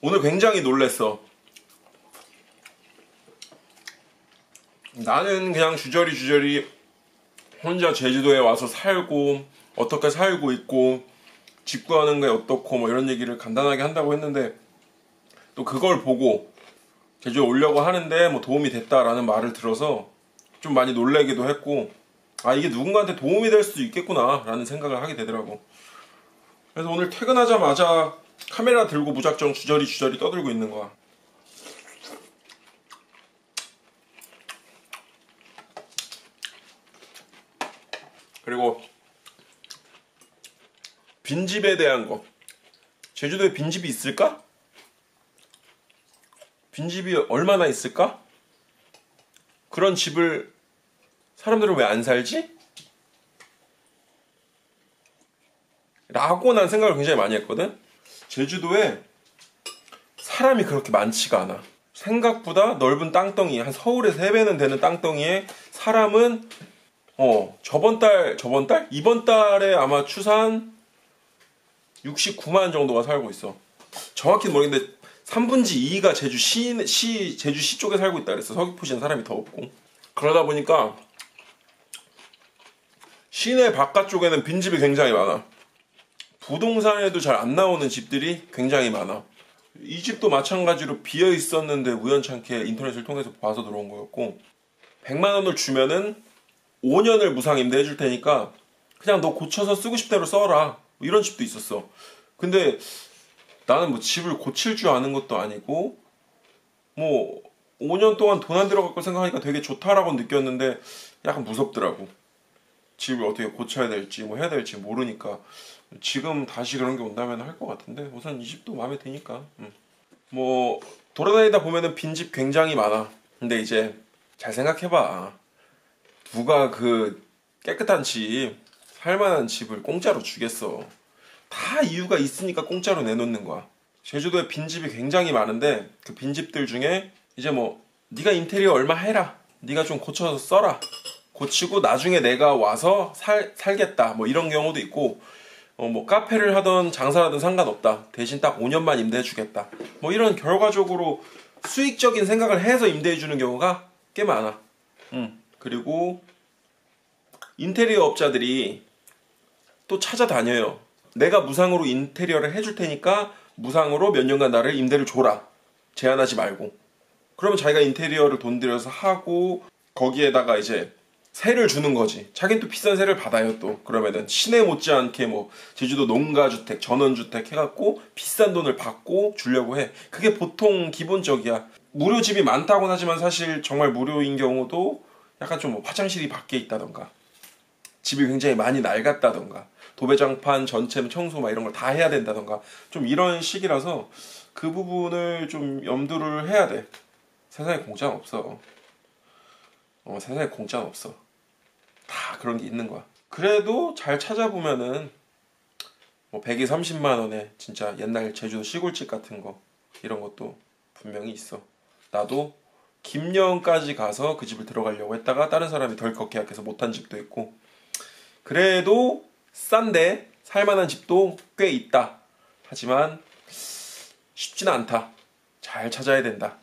오늘 굉장히 놀랬어. 나는 그냥 주저리 혼자 제주도에 와서 살고 어떻게 살고 있고 집 구하는 게 어떻고 뭐 이런 얘기를 간단하게 한다고 했는데, 또 그걸 보고 제주도에 오려고 하는데 뭐 도움이 됐다라는 말을 들어서 좀 많이 놀라기도 했고, 아, 이게 누군가한테 도움이 될 수도 있겠구나 라는 생각을 하게 되더라고. 그래서 오늘 퇴근하자마자 카메라 들고 무작정 주저리 떠들고 있는 거야. 그리고 빈집에 대한 거, 제주도에 빈집이 있을까? 빈집이 얼마나 있을까? 그런 집을 사람들은 왜 안 살지? 라고 난 생각을 굉장히 많이 했거든. 제주도에 사람이 그렇게 많지가 않아. 생각보다 넓은 땅덩이, 한 서울의 3배는 되는 땅덩이에 사람은 이번 달에 아마 추산 69만 정도가 살고 있어. 정확히는 모르겠는데 3분의 2가 제주시 쪽에 살고 있다 그랬어. 서귀포시는 사람이 더 없고. 그러다 보니까 시내 바깥쪽에는 빈집이 굉장히 많아. 부동산에도 잘 안 나오는 집들이 굉장히 많아. 이 집도 마찬가지로 비어 있었는데 우연찮게 인터넷을 통해서 봐서 들어온 거였고, 100만 원을 주면은 5년을 무상 임대해 줄 테니까 그냥 너 고쳐서 쓰고 싶은 대로 써라, 이런 집도 있었어. 근데 나는 뭐 집을 고칠 줄 아는 것도 아니고 뭐 5년 동안 돈 안 들어갈 거 생각하니까 되게 좋다라고 느꼈는데 약간 무섭더라고. 집을 어떻게 고쳐야 될지 뭐 해야 될지 모르니까. 지금 다시 그런 게 온다면 할 것 같은데, 우선 이 집도 마음에 드니까. 뭐 돌아다니다 보면은 빈집 굉장히 많아. 근데 이제 잘 생각해봐. 누가 그 깨끗한 집, 살만한 집을 공짜로 주겠어. 다 이유가 있으니까 공짜로 내놓는 거야. 제주도에 빈집이 굉장히 많은데 그 빈집들 중에 이제 뭐 네가 인테리어 얼마 해라, 네가 좀 고쳐서 써라, 고치고 나중에 내가 와서 살겠다, 뭐 이런 경우도 있고, 뭐 카페를 하던 장사를 하든 상관없다, 대신 딱 5년만 임대해 주겠다, 뭐 이런 결과적으로 수익적인 생각을 해서 임대해 주는 경우가 꽤 많아. 그리고 인테리어 업자들이 또 찾아다녀요. 내가 무상으로 인테리어를 해줄 테니까 무상으로 몇 년간 나를 임대를 줘라, 제한하지 말고. 그러면 자기가 인테리어를 돈 들여서 하고 거기에다가 이제 세를 주는 거지. 자기는 또 비싼 세를 받아요. 또 그러면은 시내 못지않게 뭐 제주도 농가주택, 전원주택 해갖고 비싼 돈을 받고 주려고 해. 그게 보통 기본적이야. 무료 집이 많다고는 하지만 사실 정말 무료인 경우도 약간 좀 뭐 화장실이 밖에 있다던가, 집이 굉장히 많이 낡았다던가, 도배장판 전체 청소 막 이런 걸 다 해야 된다던가, 좀 이런 식이라서 그 부분을 좀 염두를 해야 돼. 세상에 공짜는 없어. 세상에 공짜는 없어. 다 그런 게 있는 거야. 그래도 잘 찾아보면은 뭐 130만 원에 진짜 옛날 제주도 시골집 같은 거, 이런 것도 분명히 있어. 나도 김영까지 가서 그 집을 들어가려고 했다가 다른 사람이 덜컥 계약해서 못한 집도 있고, 그래도 싼데 살만한 집도 꽤 있다. 하지만 쉽지는 않다. 잘 찾아야 된다.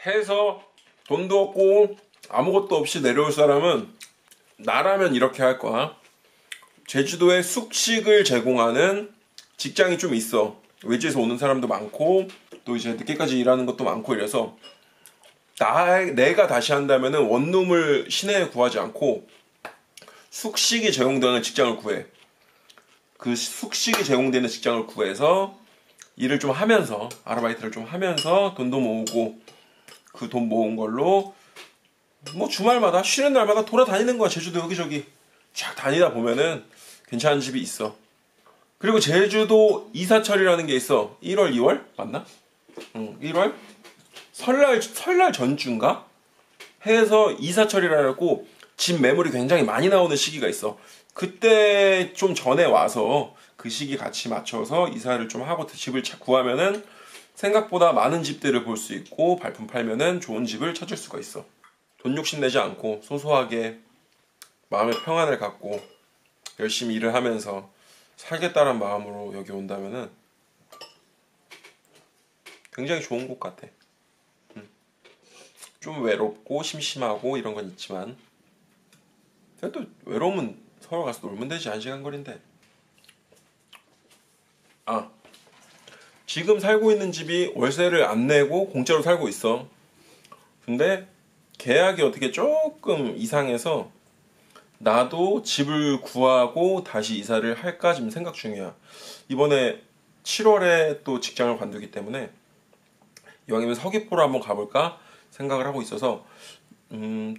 해서 돈도 없고 아무것도 없이 내려올 사람은 나라면 이렇게 할 거야. 제주도에 숙식을 제공하는 직장이 좀 있어. 외지에서 오는 사람도 많고 또 이제 늦게까지 일하는 것도 많고 이래서 내가 다시 한다면은 원룸을 시내에 구하지 않고 숙식이 제공되는 직장을 구해. 그 숙식이 제공되는 직장을 구해서 일을 좀 하면서, 아르바이트를 좀 하면서 돈도 모으고, 그 돈 모은 걸로 뭐 주말마다, 쉬는 날마다 돌아다니는 거야. 제주도 여기저기 쫙 다니다 보면은 괜찮은 집이 있어. 그리고 제주도 이사철이라는 게 있어. 1월, 2월? 맞나? 1월? 설날 전주인가? 해서 이사철이라고 집 매물이 굉장히 많이 나오는 시기가 있어. 그때 좀 전에 와서 그 시기 같이 맞춰서 이사를 좀 하고 집을 구하면은 생각보다 많은 집들을 볼 수 있고, 발품 팔면은 좋은 집을 찾을 수가 있어. 돈 욕심 내지 않고 소소하게 마음의 평안을 갖고 열심히 일을 하면서 살겠다는 마음으로 여기 온다면은 굉장히 좋은 곳 같아. 좀 외롭고 심심하고 이런 건 있지만 그래도 외로우면 서울 가서 놀면 되지. 1시간 거리인데. 아, 지금 살고 있는 집이 월세를 안 내고 공짜로 살고 있어. 근데 계약이 어떻게 조금 이상해서 나도 집을 구하고 다시 이사를 할까 지금 생각 중이야. 이번에 7월에 또 직장을 관두기 때문에 이왕이면 서귀포로 한번 가볼까 생각을 하고 있어서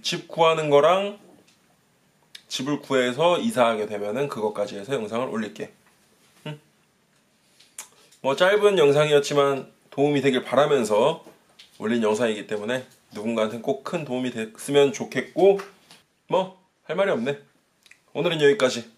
집 구하는 거랑 집을 구해서 이사하게 되면은 그것까지 해서 영상을 올릴게. 뭐 짧은 영상이었지만 도움이 되길 바라면서 올린 영상이기 때문에 누군가한테 꼭 큰 도움이 됐으면 좋겠고 뭐 할 말이 없네. 오늘은 여기까지.